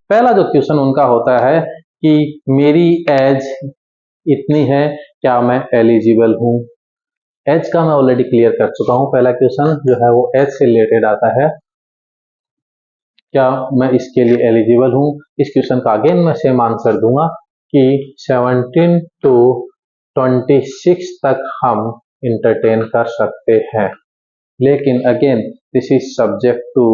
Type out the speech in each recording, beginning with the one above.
पहला जो क्वेश्चन उनका होता है कि मेरी एज इतनी है, क्या मैं एलिजिबल हूं। एज का मैं ऑलरेडी क्लियर कर चुका हूं। पहला क्वेश्चन जो है वो एज से रिलेटेड आता है, क्या मैं इसके लिए एलिजिबल हूं। इस क्वेश्चन का अगेन मैं सेम आंसर दूंगा कि 17 to 26 तक हम इंटरटेन कर सकते हैं, लेकिन again this is subject to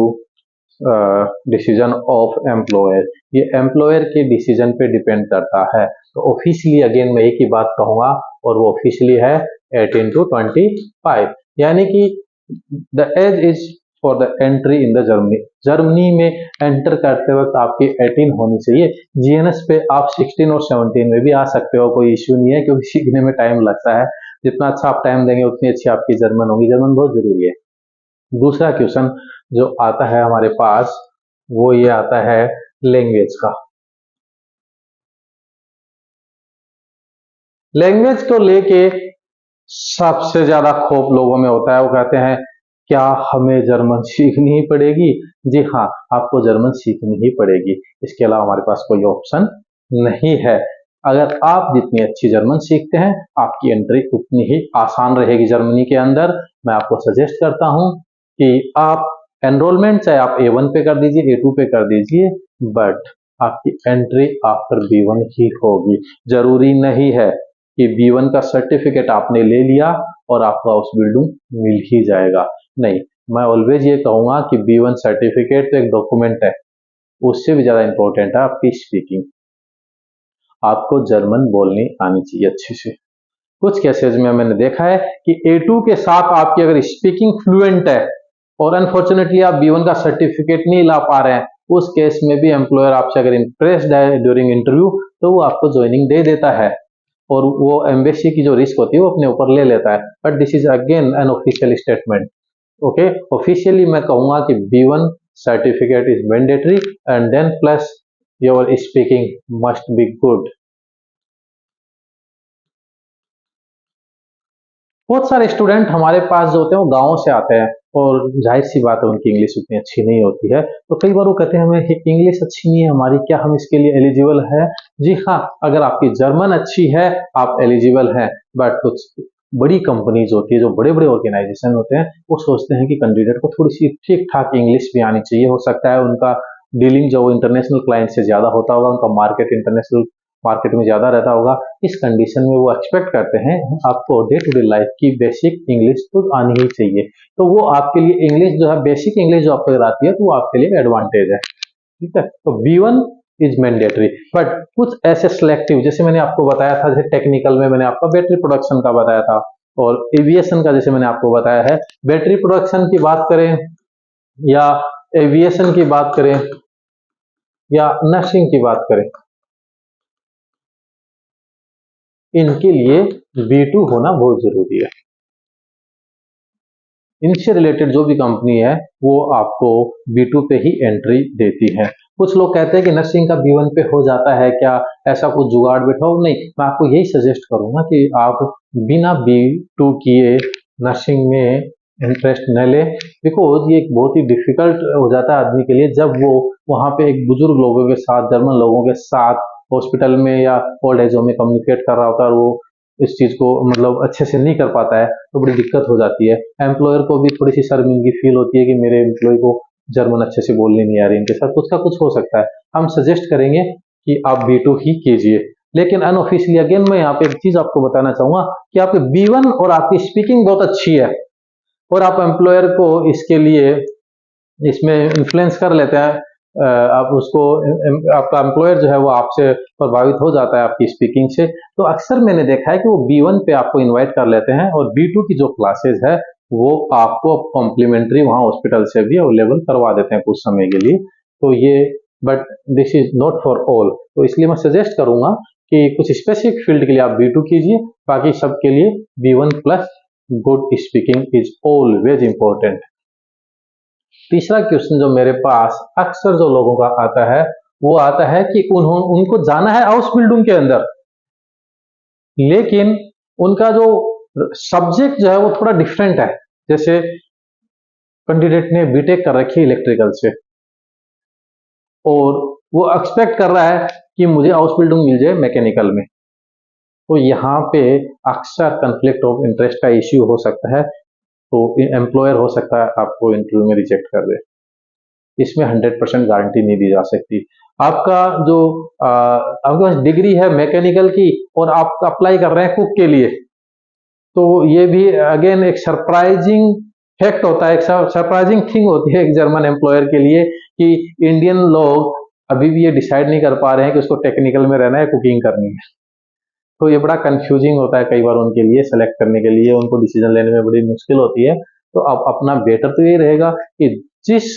decision of employer. ये एम्प्लॉयर के डिसीजन पे डिपेंड करता है। तो ऑफिशियली अगेन मैं एक ही बात कहूंगा और वो ऑफिशियली है 18 to 25, यानी कि the age is for the entry in the Germany. Germany में एंटर करते वक्त आपकी 18 होनी चाहिए। जीएनएस पे आप 16 और 17 में भी आ सकते हो, कोई इश्यू नहीं है, क्योंकि सीखने में टाइम लगता है। जितना अच्छा आप टाइम देंगे उतनी अच्छी आपकी जर्मन होगी। जर्मन बहुत जरूरी है। दूसरा क्वेश्चन जो आता है हमारे पास वो ये आता है लैंग्वेज का। लैंग्वेज को लेके सबसे ज्यादा खौफ लोगों में होता है। वो कहते हैं क्या हमें जर्मन सीखनी ही पड़ेगी। जी हाँ, आपको जर्मन सीखनी ही पड़ेगी, इसके अलावा हमारे पास कोई ऑप्शन नहीं है। अगर आप जितनी अच्छी जर्मन सीखते हैं आपकी एंट्री उतनी ही आसान रहेगी जर्मनी के अंदर। मैं आपको सजेस्ट करता हूं कि आप एनरोलमेंट चाहे आप A1 पे कर दीजिए, A2 पे कर दीजिए, बट आपकी एंट्री आफ्टर B1 ही होगी। जरूरी नहीं है कि B1 का सर्टिफिकेट आपने ले लिया और आपको हाउस बिल्डिंग मिल ही जाएगा। नहीं, मैं ऑलवेज ये कहूंगा कि B1 सर्टिफिकेट तो एक डॉक्यूमेंट है, उससे भी ज्यादा इंपॉर्टेंट है आपकी स्पीकिंग। आपको जर्मन बोलनी आनी चाहिए अच्छे से। कुछ केसेस में मैंने देखा है कि A2 के साथ आपकी अगर स्पीकिंग फ्लुएंट है और अनफॉर्चुनेटली आप B1 का सर्टिफिकेट नहीं ला पा रहे हैं, उस केस में भी एम्प्लॉयर आपसे अगर इंप्रेस्ड है ड्यूरिंग इंटरव्यू तो वो आपको ज्वाइनिंग दे देता है और वो एम्बेसी की जो रिस्क होती है वो अपने ऊपर ले लेता है। But this is again an official statement. Okay, officially मैं कहूंगा कि B1 certificate is mandatory and then plus your speaking must be good. बहुत सारे स्टूडेंट हमारे पास जो होते हैं वो गाँव से आते हैं और जाहिर सी बात है उनकी इंग्लिश उतनी अच्छी नहीं होती है। तो कई बार वो कहते हैं हमें इंग्लिश अच्छी नहीं है हमारी, क्या हम इसके लिए एलिजिबल है। जी हाँ, अगर आपकी जर्मन अच्छी है आप एलिजिबल हैं। बट कुछ बड़ी कंपनीज होती है, जो बड़े बड़े ऑर्गेनाइजेशन होते हैं, वो सोचते हैं कि कैंडिडेट को थोड़ी सी ठीक ठाक इंग्लिश भी आनी चाहिए। हो सकता है उनका डीलिंग जो इंटरनेशनल क्लाइंट से ज्यादा होता होगा, उनका मार्केट इंटरनेशनल मार्केट में ज्यादा रहता होगा। इस कंडीशन में वो एक्सपेक्ट करते हैं आपको डे टू डे लाइफ की बेसिक इंग्लिश तो आनी ही चाहिए। तो वो आपके लिए इंग्लिश जो है, बेसिक इंग्लिश जो आपको आती है, तो वो आपके लिए एडवांटेज है। ठीक है, तो B1 इज मैंडेटरी। बट कुछ ऐसे सिलेक्टिव, जैसे मैंने आपको बताया था, जैसे टेक्निकल में मैंने आपको बैटरी प्रोडक्शन का बताया था और एविएशन का जैसे मैंने आपको बताया है। बैटरी प्रोडक्शन की बात करें या एविएशन की बात करें या नर्सिंग की बात करें, इनके लिए B2 होना बहुत जरूरी है। इनसे रिलेटेड जो भी कंपनी है वो आपको B2 पे ही एंट्री देती है। कुछ लोग कहते हैं कि नर्सिंग का B1 पे हो जाता है क्या, ऐसा कुछ जुगाड़ बैठाओ। नहीं, मैं आपको यही सजेस्ट करूंगा कि आप बिना B2 किए नर्सिंग में इंटरेस्ट न ले, बिकॉज ये एक बहुत ही डिफिकल्ट हो जाता है आदमी के लिए जब वो वहां पे एक बुजुर्ग लोगों के साथ, जर्मन लोगों के साथ हॉस्पिटल में या ओल्ड एज होम में कम्युनिकेट कर रहा होता है और वो इस चीज को मतलब अच्छे से नहीं कर पाता है, तो बड़ी दिक्कत हो जाती है। एम्प्लॉयर को भी थोड़ी सी शर्मिंदगी फील होती है कि मेरे एम्प्लॉय को जर्मन अच्छे से बोलनी नहीं आ रही, इनके साथ कुछ का कुछ हो सकता है। हम सजेस्ट करेंगे कि आप B2 ही कीजिए। लेकिन अनऑफिशियली अगेन मैं यहाँ पे एक चीज आपको बताना चाहूंगा कि आपके B1 और आपकी स्पीकिंग बहुत अच्छी है और आप एम्प्लॉयर को इसके लिए इसमें इन्फ्लुएंस कर लेते हैं, आप उसको आपका एम्प्लॉयर जो है वो आपसे प्रभावित हो जाता है आपकी स्पीकिंग से, तो अक्सर मैंने देखा है कि वो B1 पे आपको इनवाइट कर लेते हैं और B2 की जो क्लासेस है वो आपको कॉम्प्लीमेंट्री वहां हॉस्पिटल से भी अवेलेबल करवा देते हैं कुछ समय के लिए। तो ये, but this is not for all. तो इसलिए मैं सजेस्ट करूंगा कि कुछ स्पेसिफिक फील्ड के लिए आप B2 कीजिए, बाकी सबके लिए B1 plus good speaking is always important. तीसरा क्वेश्चन जो मेरे पास अक्सर जो लोगों का आता है वो आता है कि उनको जाना है आउसबिल्डिंग के अंदर, लेकिन उनका जो सब्जेक्ट जो है वो थोड़ा डिफरेंट है। जैसे कैंडिडेट ने बीटेक कर रखी है इलेक्ट्रिकल से और वो एक्सपेक्ट कर रहा है कि मुझे हाउस बिल्डिंग मिल जाए मैकेनिकल में, तो यहाँ पे अक्सर कन्फ्लिक्ट ऑफ इंटरेस्ट का इश्यू हो सकता है, तो एम्प्लॉयर हो सकता है आपको इंटरव्यू में रिजेक्ट कर दे। इसमें 100% गारंटी नहीं दी जा सकती। आपका जो आपके पास डिग्री है मैकेनिकल की और आप अप्लाई कर रहे हैं कुक के लिए, तो ये भी अगेन एक सरप्राइजिंग फैक्ट होता है, एक सरप्राइजिंग थिंग होती है एक जर्मन एम्प्लॉयर के लिए कि इंडियन लोग अभी भी ये डिसाइड नहीं कर पा रहे हैं कि उसको टेक्निकल में रहना है कुकिंग करनी है। तो ये बड़ा कंफ्यूजिंग होता है कई बार उनके लिए, सेलेक्ट करने के लिए उनको डिसीजन लेने में बड़ी मुश्किल होती है। तो अब अपना बेटर तो यही रहेगा कि जिस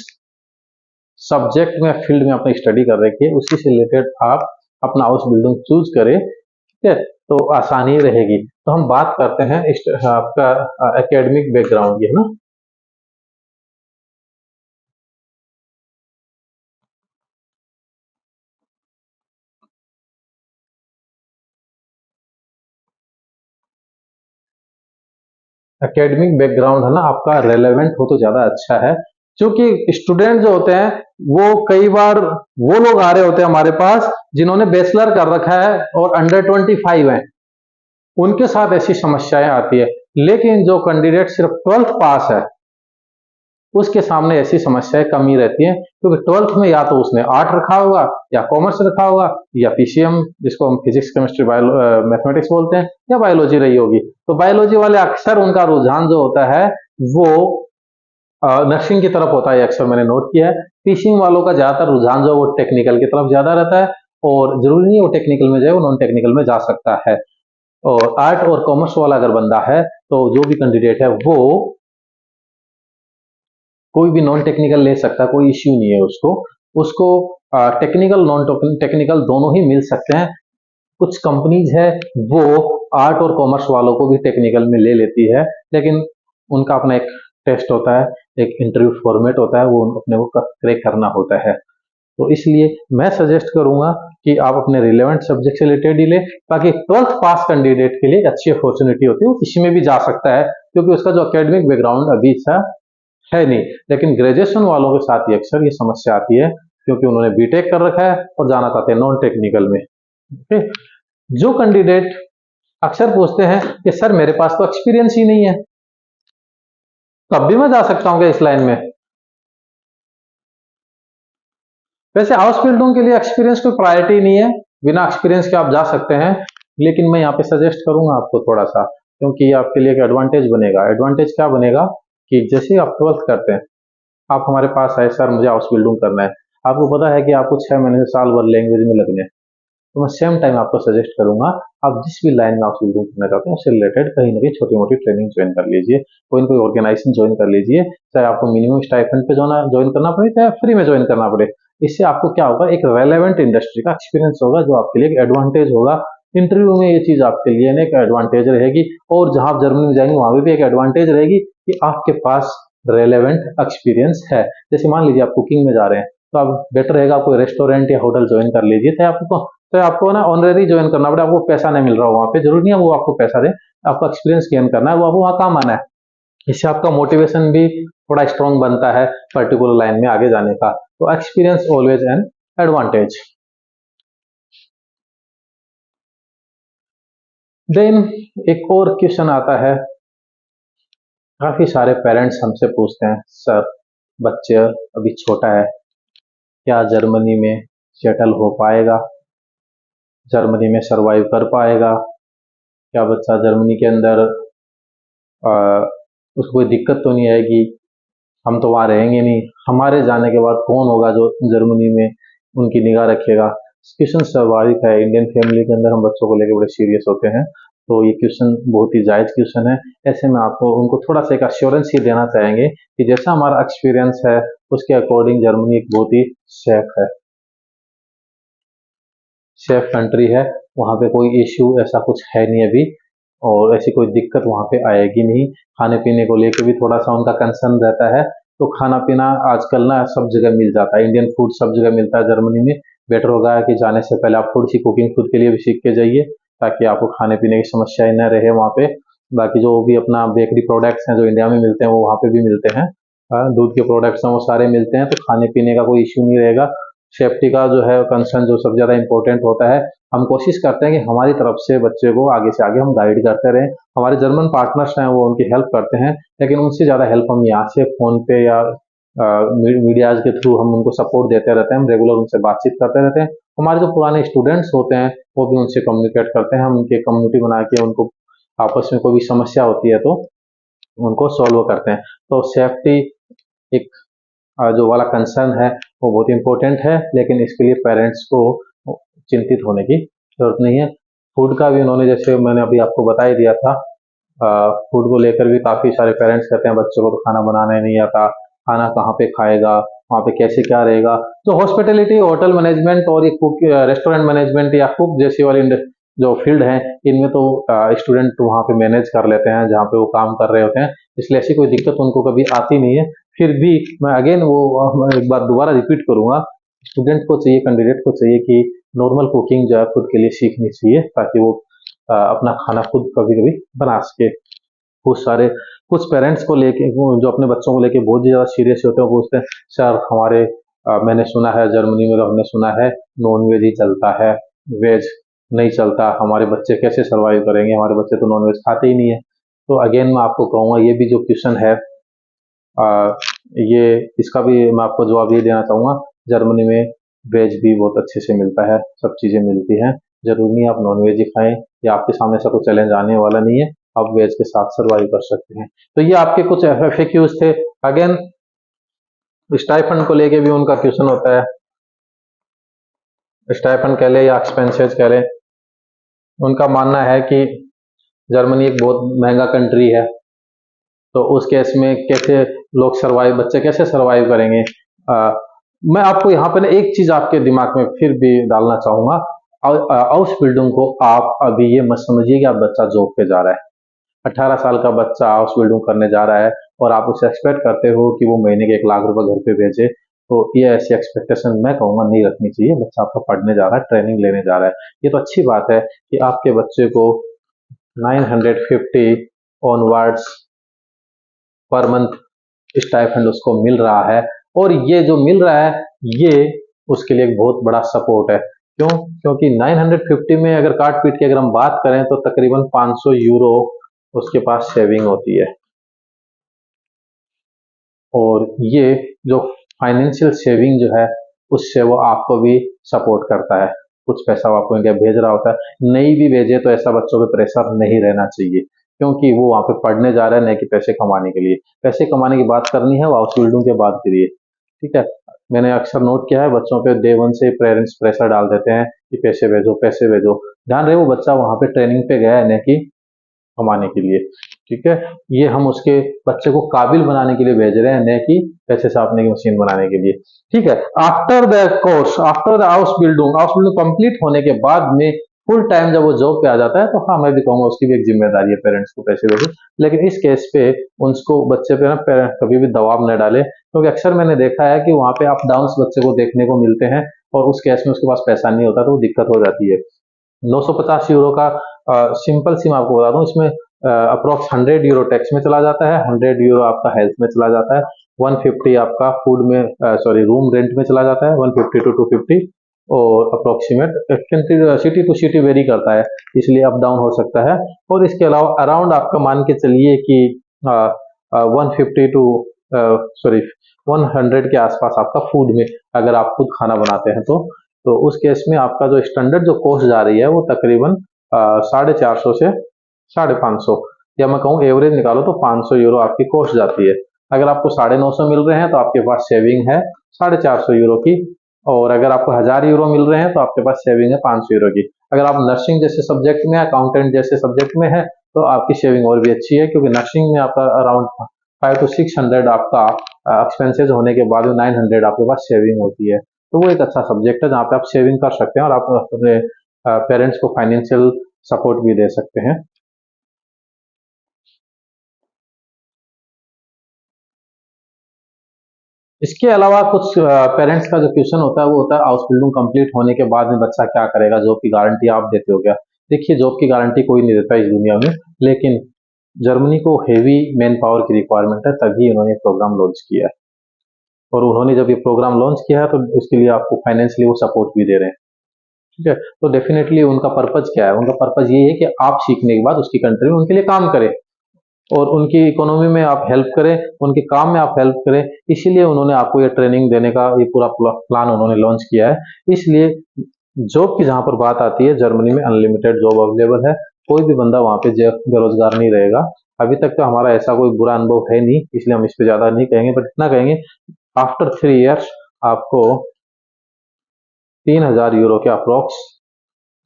सब्जेक्ट में फील्ड में अपनी स्टडी कर रखी है उसी से रिलेटेड आप अपना हाउस बिल्डिंग चूज करें, ठीक है, तो आसानी रहेगी। तो हम बात करते हैं आपका एकेडमिक बैकग्राउंड की, है ना। एकेडमिक बैकग्राउंड है ना आपका रेलेवेंट हो तो ज्यादा अच्छा है, क्योंकि स्टूडेंट जो होते हैं वो कई बार वो लोग आ रहे होते हैं हमारे पास जिन्होंने बैचलर कर रखा है और अंडर 25 है, उनके साथ ऐसी समस्याएं आती है। लेकिन जो कैंडिडेट सिर्फ 12th पास है उसके सामने ऐसी समस्याएं कम ही रहती हैं, क्योंकि 12th में या तो उसने आर्ट रखा होगा या कॉमर्स रखा होगा या पीसीएम जिसको हम फिजिक्स केमिस्ट्री मैथमेटिक्स बोलते हैं या बायोलॉजी रही होगी। तो बायोलॉजी वाले अक्सर उनका रुझान जो होता है वो नर्सिंग की तरफ होता है, अक्सर मैंने नोट किया है। टीचिंग वालों का ज्यादातर रुझान जो वो टेक्निकल की तरफ ज्यादा रहता है, और जरूरी नहीं वो टेक्निकल में जाए, वो नॉन टेक्निकल में जा सकता है। और आर्ट और कॉमर्स वाला अगर बंदा है तो जो भी कैंडिडेट है वो कोई भी नॉन टेक्निकल ले सकता है, कोई इश्यू नहीं है उसको। उसको टेक्निकल नॉन टेक्निकल दोनों ही मिल सकते हैं। कुछ कंपनीज है वो आर्ट और कॉमर्स वालों को भी टेक्निकल में ले लेती है, लेकिन उनका अपना एक टेस्ट होता है, एक इंटरव्यू फॉर्मेट होता है, वो अपने को क्रैक करना होता है। तो इसलिए मैं सजेस्ट करूंगा कि आप अपने रिलेवेंट सब्जेक्ट से रिलेटेड ही ले, ताकि 12th पास कैंडिडेट के लिए अच्छी अपॉर्चुनिटी होती है, वो किसी में भी जा सकता है, क्योंकि उसका जो एकेडमिक बैकग्राउंड अभी सा है नहीं। लेकिन ग्रेजुएशन वालों के साथ ही अक्सर ये समस्या आती है, क्योंकि उन्होंने बीटेक कर रखा है और जाना चाहते हैं नॉन टेक्निकल में। ओके, जो कैंडिडेट अक्सर पूछते हैं कि सर मेरे पास तो एक्सपीरियंस ही नहीं है, तब भी मैं जा सकता हूँ क्या इस लाइन में। वैसे हाउस बिल्डिंग के लिए एक्सपीरियंस कोई प्रायोरिटी नहीं है, बिना एक्सपीरियंस के आप जा सकते हैं। लेकिन मैं यहाँ पे सजेस्ट करूंगा आपको थोड़ा सा, क्योंकि ये आपके लिए एक एडवांटेज बनेगा। एडवांटेज क्या बनेगा कि जैसे ही आप 12th करते हैं, आप हमारे पास आए सर मुझे हाउस बिल्डिंग करना है, आपको पता है कि आपको 6 महीने से साल भर लैंग्वेज में लगने हैं, तो मैं सेम टाइम आपको सजेस्ट करूंगा आप जिस भी लाइन में हाउस बिल्डिंग करना चाहते हैं उससे रिलेटेड कहीं ना कहीं छोटी मोटी ट्रेनिंग ज्वाइन कर लीजिए, कोई ना कोई ऑर्गेनाइजेशन ज्वाइन कर लीजिए, चाहे आपको मिनिमम स्टाइपेंड पे ज्वाइन करना पड़े चाहे फ्री में ज्वाइन करना पड़े। इससे आपको क्या होगा, एक रेलेवेंट इंडस्ट्री का एक्सपीरियंस होगा जो आपके लिए एक एडवांटेज होगा। इंटरव्यू में ये चीज आपके लिए एक एडवांटेज रहेगी, और जहां आप जर्मनी में जाएंगे वहां भी एक एडवांटेज रहेगी कि आपके पास रेलेवेंट एक्सपीरियंस है। जैसे मान लीजिए आप कुकिंग में जा रहे हैं, तो आप बेटर रहेगा कोई रेस्टोरेंट या होटल ज्वाइन कर लीजिए, तो आपको ना ऑनरेरी ज्वाइन करना पड़े, आपको पैसा नहीं मिल रहा हो वहां पे, जरूरी नहीं है वो आपको पैसा दे, आपको एक्सपीरियंस गेन करना है, वो आपको वहां काम आना है। इससे आपका मोटिवेशन भी थोड़ा स्ट्रांग बनता है पर्टिकुलर लाइन में आगे जाने का। तो experience always an advantage. Then एक और क्वेश्चन आता है, काफी सारे पेरेंट्स हमसे पूछते हैं सर बच्चे अभी छोटा है, क्या जर्मनी में सेटल हो पाएगा, जर्मनी में सरवाइव कर पाएगा, क्या बच्चा जर्मनी के अंदर आ, उसको कोई दिक्कत तो नहीं आएगी, हम तो वहाँ रहेंगे नहीं, हमारे जाने के बाद कौन होगा जो जर्मनी में उनकी निगाह रखेगा। क्वेश्चन स्वाभाविक है, इंडियन फैमिली के अंदर हम बच्चों को लेकर बड़े सीरियस होते हैं, तो ये क्वेश्चन बहुत ही जायज क्वेश्चन है। ऐसे में आपको उनको थोड़ा सा एक अश्योरेंस ही देना चाहेंगे कि जैसा हमारा एक्सपीरियंस है उसके अकॉर्डिंग जर्मनी एक बहुत ही सेफ है, सेफ कंट्री है, वहाँ पे कोई इश्यू ऐसा कुछ है नहीं अभी, और ऐसी कोई दिक्कत वहाँ पे आएगी नहीं। खाने पीने को लेकर भी थोड़ा सा उनका कंसर्न रहता है, तो खाना पीना आजकल ना सब जगह मिल जाता है, इंडियन फूड सब जगह मिलता है जर्मनी में। बेटर होगा कि जाने से पहले आप थोड़ी सी कुकिंग खुद के लिए भी सीख के जाइए, ताकि आपको खाने पीने की समस्याएं न रहे वहाँ पे। बाकी जो भी अपना बेकरी प्रोडक्ट्स हैं जो इंडिया में मिलते हैं वो वहाँ पे भी मिलते हैं, दूध के प्रोडक्ट्स हैं वो सारे मिलते हैं, तो खाने पीने का कोई इश्यू नहीं रहेगा। सेफ्टी का जो है कंसर्न जो सबसे ज़्यादा इंपॉर्टेंट होता है, हम कोशिश करते हैं कि हमारी तरफ से बच्चे को आगे हम गाइड करते रहें। हमारे जर्मन पार्टनर्स हैं वो उनकी हेल्प करते हैं, लेकिन उनसे ज़्यादा हेल्प हम यहाँ से फ़ोन पे या मीडियाज़ के थ्रू हम उनको सपोर्ट देते रहते हैं, हम रेगुलर उनसे बातचीत करते रहते हैं। हमारे जो पुराने स्टूडेंट्स होते हैं वो भी उनसे कम्युनिकेट करते हैं, हम उनकी कम्युनिटी बना के उनको आपस में कोई भी समस्या होती है तो उनको सॉल्व करते हैं। तो सेफ्टी एक जो वाला कंसर्न है वो बहुत इंपॉर्टेंट है, लेकिन इसके लिए पेरेंट्स को चिंतित होने की जरूरत नहीं है। फूड का भी उन्होंने, जैसे मैंने अभी आपको बता ही दिया था, फूड को लेकर भी काफ़ी सारे पेरेंट्स कहते हैं बच्चों को तो खाना बनाना नहीं आता, खाना कहाँ पे खाएगा, वहाँ पे कैसे क्या रहेगा। तो हॉस्पिटैलिटी, होटल मैनेजमेंट और ये कुक, रेस्टोरेंट मैनेजमेंट या कुक जैसी वाली जो फील्ड है, इनमें तो स्टूडेंट वहाँ पे मैनेज कर लेते हैं जहाँ पे वो काम कर रहे होते हैं, इसलिए ऐसी कोई दिक्कत उनको कभी आती नहीं है। फिर भी मैं अगेन वो एक बार दोबारा रिपीट करूंगा, स्टूडेंट को चाहिए, कैंडिडेट को चाहिए कि नॉर्मल कुकिंग जो है खुद के लिए सीखनी चाहिए, ताकि वो अपना खाना खुद कभी कभी बना सके। कुछ पेरेंट्स को लेके जो अपने बच्चों को लेके बहुत ज़्यादा सीरियस होते हैं, वो पूछते हैं सर हमारे मैंने सुना है जर्मनी में, तो हमने सुना है नॉन वेज ही चलता है, वेज नहीं चलता, हमारे बच्चे कैसे सर्वाइव करेंगे, हमारे बच्चे तो नॉन वेज खाते ही नहीं है। तो अगेन मैं आपको कहूँगा ये भी जो क्वेश्चन है, ये इसका भी मैं आपको जवाब ये देना चाहूँगा, जर्मनी में वेज भी बहुत अच्छे से मिलता है, सब चीज़ें मिलती हैं, जरूरी नहीं आप नॉन वेज ही खाएं, या आपके सामने ऐसा कोई चैलेंज आने वाला नहीं है, आप वेज के साथ सर्वाइव कर सकते हैं। तो ये आपके कुछ FAQs थे। अगेन स्टाइफंड को लेके भी उनका क्वेश्चन होता है, स्टाइफंड कह ले या एक्सपेंसेस कह ले, उनका मानना है कि जर्मनी एक बहुत महंगा कंट्री है, तो उस केस में कैसे लोग सर्वाइव, बच्चे कैसे सर्वाइव करेंगे। मैं आपको यहाँ पे ना एक चीज आपके दिमाग में फिर भी डालना चाहूंगा, हाउस बिल्डिंग को आप अभी ये मत समझिए कि आप बच्चा जॉब पे जा रहा है। 18 साल का बच्चा हाउस बिल्डिंग करने जा रहा है और आप उसे एक्सपेक्ट करते हो कि वो महीने के 1 लाख रुपए घर पे भेजे, तो ये ऐसी एक्सपेक्टेशन मैं कहूँगा नहीं रखनी चाहिए। बच्चा आपका पढ़ने जा रहा है, ट्रेनिंग लेने जा रहा है, ये तो अच्छी बात है कि आपके बच्चे को 950 ऑनवर्ड्स पर मंथ स्टाइपेंड उसको मिल रहा है, और ये जो मिल रहा है ये उसके लिए एक बहुत बड़ा सपोर्ट है। क्यों? क्योंकि 950 में अगर काट पीट के अगर हम बात करें तो तकरीबन 500 यूरो उसके पास सेविंग होती है, और ये जो फाइनेंशियल सेविंग जो है उससे वो आपको भी सपोर्ट करता है। कुछ पैसा वो आपको इंडिया भेज रहा होता है, नहीं भी भेजे तो ऐसा बच्चों पे प्रेशर नहीं रहना चाहिए, क्योंकि वो वहाँ पे पढ़ने जा रहे हैं, नहीं कि पैसे कमाने के लिए। पैसे कमाने की बात करनी है वो हाउस बिल्डिंग के बाद करिए, ठीक है। मैंने अक्सर नोट किया है बच्चों पे डे वन से पेरेंट्स प्रेशर डाल देते हैं कि पैसे भेजो पैसे भेजो, ध्यान रहे वो बच्चा वहाँ पे ट्रेनिंग पे गया है, नहीं कि कमाने के लिए, ठीक है। ये हम उसके बच्चे को काबिल बनाने के लिए भेज रहे हैं, न कि पैसे छापने की मशीन बनाने के लिए, ठीक है। After the course, after the house building complete होने के बाद में फुल टाइम जब वो जॉब पे आ जाता है, तो हाँ मैं भी कहूंगा उसकी भी एक जिम्मेदारी है पेरेंट्स को पैसे भेजो, लेकिन इस केस पे उसको बच्चे पे ना कभी भी दबाव न डाले, क्योंकि अक्सर मैंने देखा है कि वहाँ पे अप डाउन बच्चे को देखने को मिलते हैं, और उस केस में उसके पास पैसा नहीं होता तो वो दिक्कत हो जाती है। 950 यूरो का सिंपल सी मैं आपको बता दूं, इसमें अप्रोक्स 100 यूरो टैक्स में चला जाता है, 100 यूरो आपका हेल्थ में चला जाता है, 150 आपका फूड में, सॉरी रूम रेंट में चला जाता है, 150 टू 250, और approximate city to city vary करता है, इसलिए अप डाउन हो सकता है। और इसके अलावा अराउंड आपका मान के चलिए कि 150 टू सॉरी 100 के आसपास आपका फूड में, अगर आप खुद खाना बनाते हैं तो उस केस में आपका जो स्टैंडर्ड जो कॉस्ट जा रही है वो तकरीबन 450 से 550, या मैं कहूँ एवरेज निकालो तो 500 यूरो आपकी कॉस्ट जाती है। अगर आपको 950 मिल रहे हैं तो आपके पास सेविंग है 450 यूरो की, और अगर आपको 1000 यूरो मिल रहे हैं तो आपके पास सेविंग है 500 यूरो की। अगर आप नर्सिंग जैसे सब्जेक्ट में, अकाउंटेंट जैसे सब्जेक्ट में है तो आपकी सेविंग और भी अच्छी है, क्योंकि नर्सिंग में आपका अराउंड 500 to 600 आपका एक्सपेंसेस होने के बाद 900 आपके पास सेविंग होती है। तो वो एक अच्छा सब्जेक्ट है जहाँ पे आप सेविंग कर सकते हैं और आप अपने पेरेंट्स को फाइनेंशियल सपोर्ट भी दे सकते हैं। इसके अलावा कुछ पेरेंट्स का जो क्वेश्चन होता है वो होता है हाउस बिल्डिंग कंप्लीट होने के बाद में बच्चा क्या करेगा, जॉब की गारंटी आप देते हो क्या? देखिए जॉब की गारंटी कोई नहीं देता इस दुनिया में, लेकिन जर्मनी को हेवी मैन पावर की रिक्वायरमेंट है, तभी उन्होंने प्रोग्राम लॉन्च किया है। और उन्होंने जब ये प्रोग्राम लॉन्च किया है तो इसके लिए आपको फाइनेंशियली वो सपोर्ट भी दे रहे हैं। ठीक है, तो डेफिनेटली उनका पर्पज क्या है? उनका पर्पज ये है कि आप सीखने के बाद उसकी कंट्री में उनके लिए काम करें और उनकी इकोनॉमी में आप हेल्प करें, उनके काम में आप हेल्प करें। इसीलिए उन्होंने आपको ये ट्रेनिंग देने का ये पूरा प्लान उन्होंने लॉन्च किया है। इसलिए जॉब की जहां पर बात आती है, जर्मनी में अनलिमिटेड जॉब अवेलेबल है, कोई भी बंदा वहां पे बेरोजगार नहीं रहेगा। अभी तक तो हमारा ऐसा कोई बुरा अनुभव है नहीं, इसलिए हम इस पे ज्यादा नहीं कहेंगे, बट इतना कहेंगे आफ्टर 3 इयर्स आपको 3000 यूरो के अप्रोक्स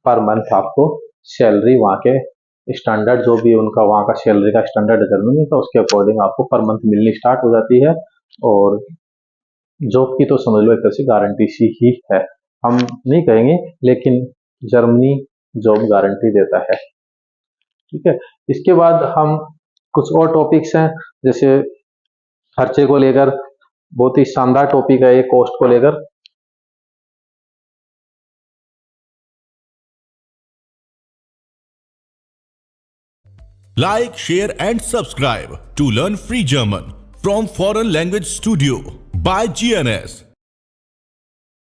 पर मंथ आपको सैलरी वहाँ के स्टैंडर्ड जो भी उनका वहाँ का सैलरी का स्टैंडर्ड है जर्मनी का, उसके अकॉर्डिंग आपको पर मंथ मिलनी स्टार्ट हो जाती है। और जॉब की तो समझ लो एक तरह से गारंटी सी ही है, हम नहीं कहेंगे, लेकिन जर्मनी जॉब गारंटी देता है। ठीक है, इसके बाद हम कुछ और टॉपिक्स हैं, जैसे खर्चे को लेकर बहुत ही शानदार टॉपिक है ये, कॉस्ट को लेकर। Like, share and subscribe to learn free German from Foreign Language Studio by GNS.